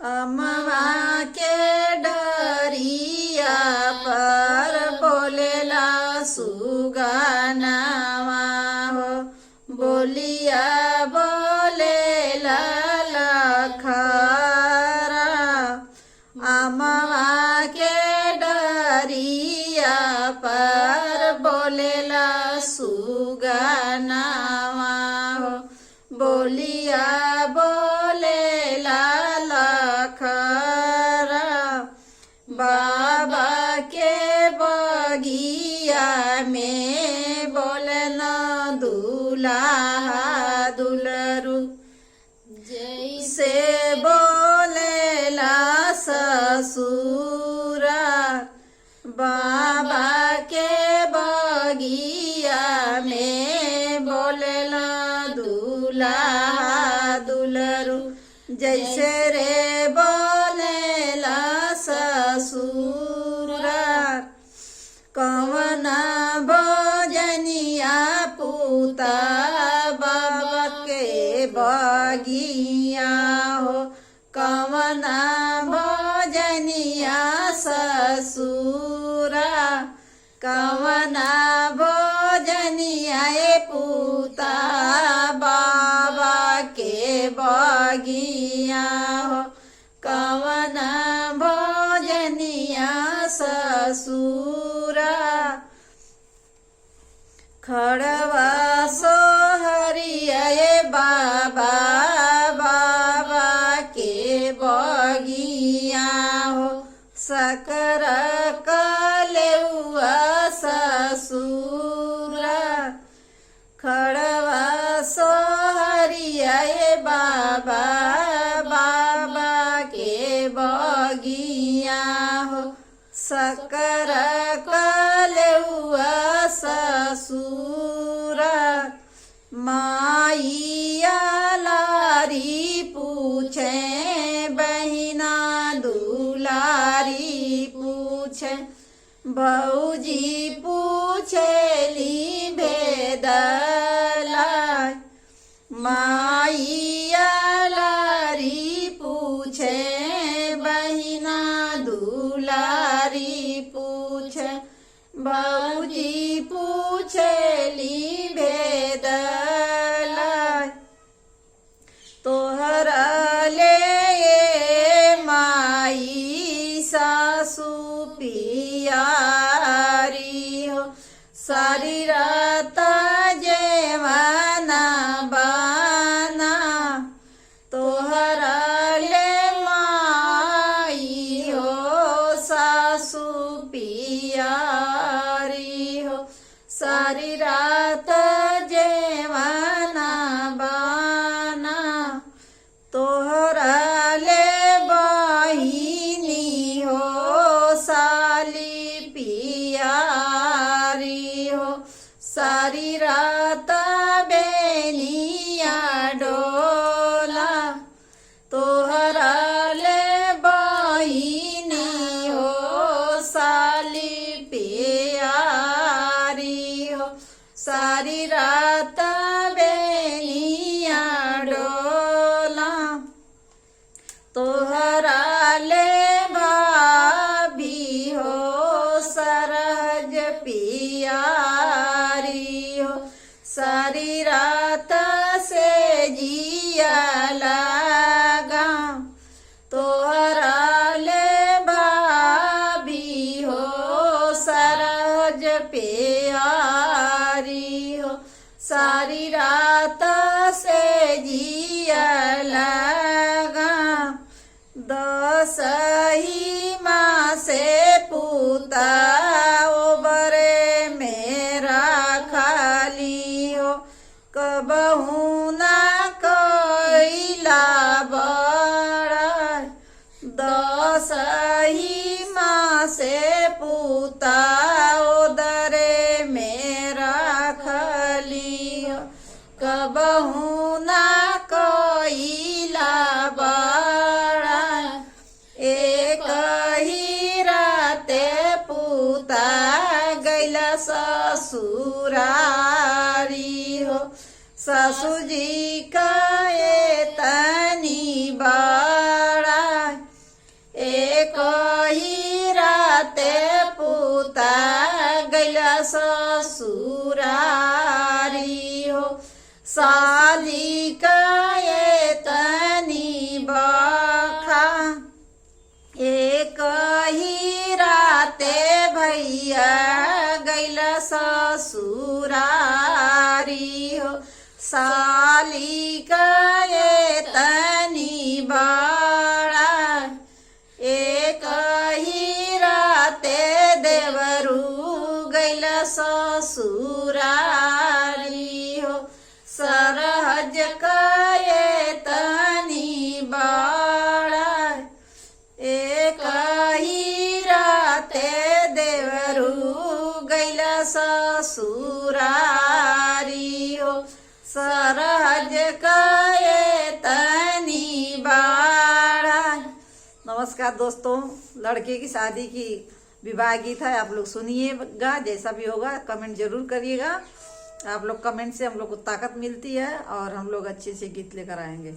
अमवा के डरिया पर बोलेला सुगनावा हो, बोलिया बोलेला लखरा। अमवा के डरिया पर बोलेला सुगनावा हो, बोलिया बोलेला लखरा। बाबा के बगिया में बोलना दूल्हा दुलरू, जैसे बोलेला ससुरा। बाबा के बगिया में बोलेला दूल्हा दुलरू, जैसे रे बोलेला ससुरा। कवना भोजनिया पूता बाबा के बगिया हो, कवना भोजनिया ससुरा। कवना भोजनिया पूता बाबा के बगिया हो, कवना भोजनिया ससुरा। खड़वा सोहरिया बाबा बाबा के बगिया हो, सकरा कलेउआ ससुरा। खड़वा सोहरिया बाबा बाबा के बगिया हो, सकरा कलेउआ ससुरा। माइया लारी पूछे बहिना दुलारी पूछे, भौजी पूछेली भेदला। माइया लारी पूछे बहिना दुलारी पूछे, भौजी पूछेली भेदला। तोहरा ले माई सासु पियारी हो, सारी रात जेवाना बाना। तोहरा ले माई हो सासु पियारी हो, सारी रात जेवाना बाना। तोहरा ले बहिनी हो साली पियारी हो, सारी रात बेनिया डोला। तोहरा ले बहिनी हो साली पियारी हो, सारी रात बेनिया डोला। तोहरा ले भाभी हो सरहज पियारी हो, सारी रात से जिया लगा। तोहरा ले भाभी हो सरहज पियारी हो, सारी रात से जिया लगा। दसही माँ से पूता ओबरे मेरा खाली हो, कबहू ना कैला बड़ा। दसही माँ से पूता ओदरे मेरा खाली हो, कबहू ना कैला बड़ा। एक ही राते पूता गैला ससुरारी हो, ससुर जी का ये तनी बड़ा। ससुरारी हो साली कये तनी बखा एक ही राते भैया गैल ससुरारी हो साली कये तनी बड़ा एक ही राते देवरू गैल ससुरारी हो सरहज कये तनी बड़ा एक ही राते देवरू गैल ससुरारी हो सरहज कये तनी बड़ा। नमस्कार दोस्तों, लड़के की शादी की विवाह गीत है, आप लोग सुनिएगा। जैसा भी होगा कमेंट जरूर करिएगा। आप लोग कमेंट से हम लोग को ताकत मिलती है और हम लोग अच्छे से गीत लेकर आएंगे।